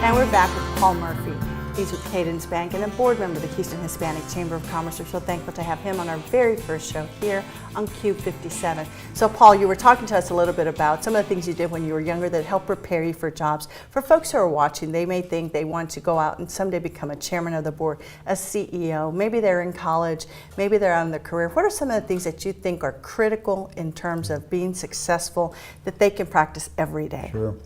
And we're back with Paul Murphy. He's with Cadence Bank and a board member of the Houston Hispanic Chamber of Commerce. We're so thankful to have him on our very first show here on KUBE 57. So Paul, you were talking to us a little bit about some of the things you did when you were younger that helped prepare you for jobs. For folks who are watching, they may think they want to go out and someday become a chairman of the board, a CEO. Maybe they're in college, maybe they're on their career. What are some of the things that you think are critical in terms of being successful that they can practice every day? Sure.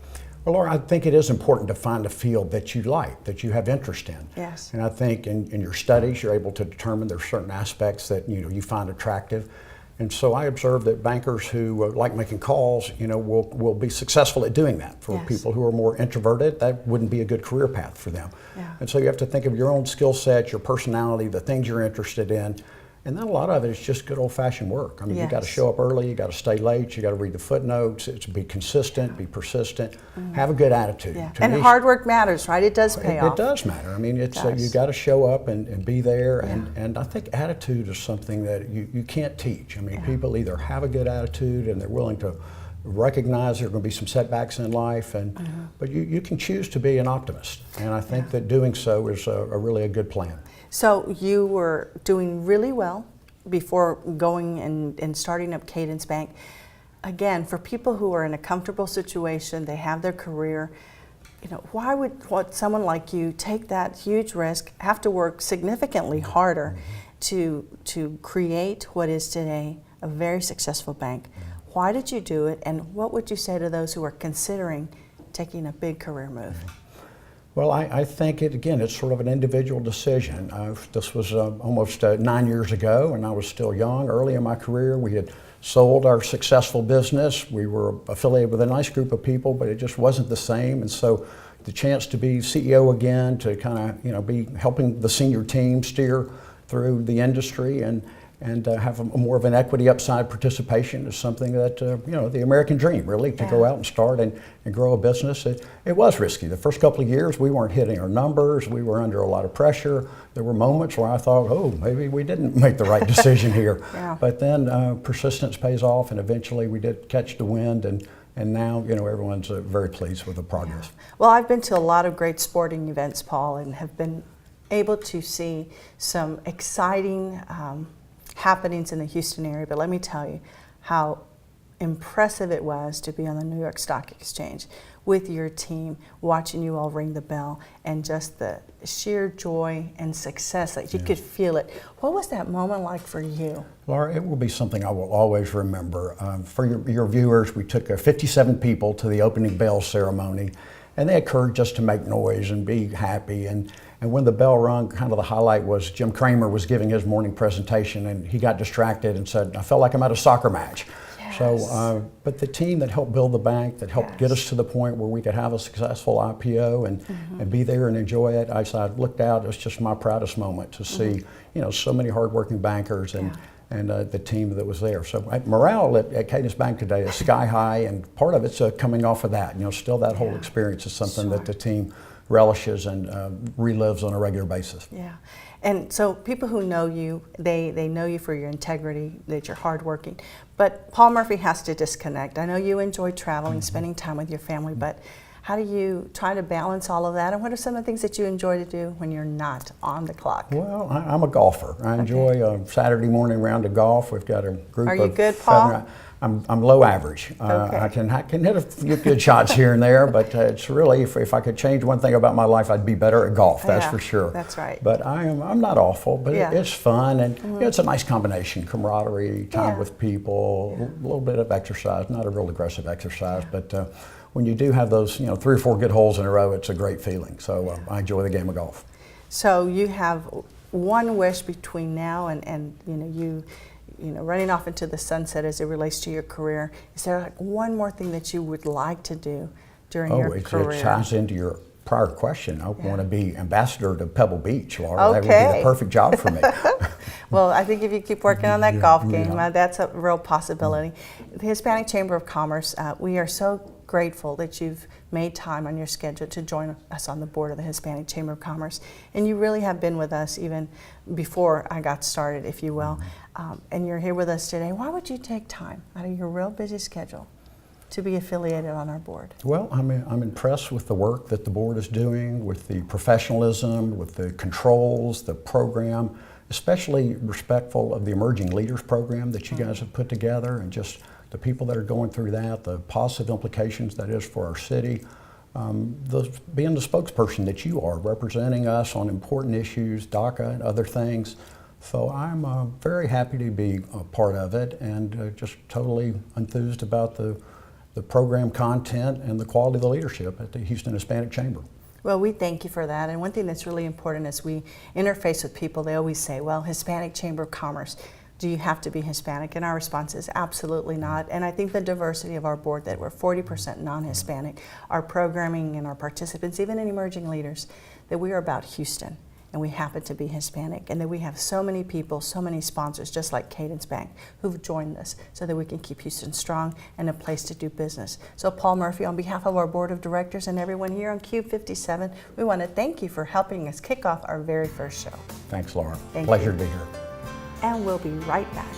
Well, Laura, I think it is important to find a field that you like, that you have interest in. Yes. And I think in your studies, you're able to determine there's certain aspects that you find attractive. And so I observe that bankers who like making calls, will be successful at doing that. For Yes. people who are more introverted, that wouldn't be a good career path for them. Yeah. And so you have to think of your own skill set, your personality, the things you're interested in. And then a lot of it is just good old-fashioned work. I mean, Yes. you got to show up early, you got to stay late, you got to read the footnotes, it's be consistent, be persistent, have a good attitude. Yeah. To And me, hard work matters, right? It does pay off. it does matter. I mean, it's does. you got to show up and be there. Yeah. And I think attitude is something that you can't teach. I mean, Yeah. people either have a good attitude and they're willing to recognize there are going to be some setbacks in life, but you can choose to be an optimist. And I think that doing so is really a good plan. So you were doing really well before going and starting up Cadence Bank. Again, for people who are in a comfortable situation, they have their career, why would someone like you take that huge risk, have to work significantly harder to create what is today a very successful bank? Why did you do it, and what would you say to those who are considering taking a big career move? Well, I think it's sort of an individual decision. This was almost 9 years ago, and I was still young, early in my career. We had sold our successful business. We were affiliated with a nice group of people, but it just wasn't the same. And so the chance to be CEO again, to kind of, be helping the senior team steer through the industry and have more of an equity upside participation is something that, the American dream, really, to go out and start and grow a business. It was risky. The first couple of years, we weren't hitting our numbers. We were under a lot of pressure. There were moments where I thought, oh, maybe we didn't make the right decision here. Yeah. But then persistence pays off, and eventually we did catch the wind, and now, everyone's very pleased with the progress. Yeah. Well, I've been to a lot of great sporting events, Paul, and have been able to see some exciting happenings in the Houston area, but let me tell you how impressive it was to be on the New York Stock Exchange with your team, watching you all ring the bell, and just the sheer joy and success that you could feel it. What was that moment like for you? Laura, it will be something I will always remember. For your viewers, we took 57 people to the opening bell ceremony, and they occurred just to make noise and be happy. And when the bell rung, kind of the highlight was Jim Cramer was giving his morning presentation, and he got distracted and said, I felt like I'm at a soccer match. Yes. So, but the team that helped build the bank, that helped get us to the point where we could have a successful IPO and be there and enjoy it, as I looked out, it was just my proudest moment to see, so many hardworking bankers and the team that was there. So morale at Cadence Bank today is sky high, and part of it's coming off of that. Still that whole experience is something that the team relishes and relives on a regular basis. Yeah, and so people who know you, they know you for your integrity, that you're hardworking. But Paul Murphy has to disconnect. I know you enjoy traveling, spending time with your family, but how do you try to balance all of that? And what are some of the things that you enjoy to do when you're not on the clock? Well, I'm a golfer. I enjoy a Saturday morning round of golf. We've got a group of... Are you good, Paul? I'm low average. I can hit a few good shots here and there, but it's really, if I could change one thing about my life, I'd be better at golf, that's for sure. That's right. But I'm not awful, but it's fun, and it's a nice combination, camaraderie, time with people, a little bit of exercise, not a real aggressive exercise, but when you do have those 3 or 4 good holes in a row, it's a great feeling. So I enjoy the game of golf. So you have one wish between now and running off into the sunset as it relates to your career. Is there like one more thing that you would like to do during your career? It ties into your prior question. I want to be ambassador to Pebble Beach, Laura. Okay. That would be the perfect job for me. Well, I think if you keep working on that golf game, that's a real possibility. The Hispanic Chamber of Commerce, we are so grateful that you've made time on your schedule to join us on the board of the Hispanic Chamber of Commerce. And you really have been with us even before I got started, if you will. And you're here with us today. Why would you take time out of your real busy schedule to be affiliated on our board? Well, I'm impressed with the work that the board is doing, with the professionalism, with the controls, the program, especially respectful of the Emerging Leaders program that you guys have put together, and just the people that are going through that, the positive implications that is for our city. Being the spokesperson that you are, representing us on important issues, DACA and other things. So I'm very happy to be a part of it, and just totally enthused about the program content and the quality of the leadership at the Houston Hispanic Chamber. Well, we thank you for that. And one thing that's really important as we interface with people, they always say, well, Hispanic Chamber of Commerce, do you have to be Hispanic? And our response is absolutely not. And I think the diversity of our board, that we're 40% non-Hispanic, our programming and our participants, even in Emerging Leaders, that we are about Houston, and we happen to be Hispanic, and that we have so many people, so many sponsors, just like Cadence Bank, who've joined us so that we can keep Houston strong and a place to do business. So Paul Murphy, on behalf of our board of directors and everyone here on CUBE 57, we want to thank you for helping us kick off our very first show. Thanks, Laura. Thank Pleasure you. to be here. And we'll be right back.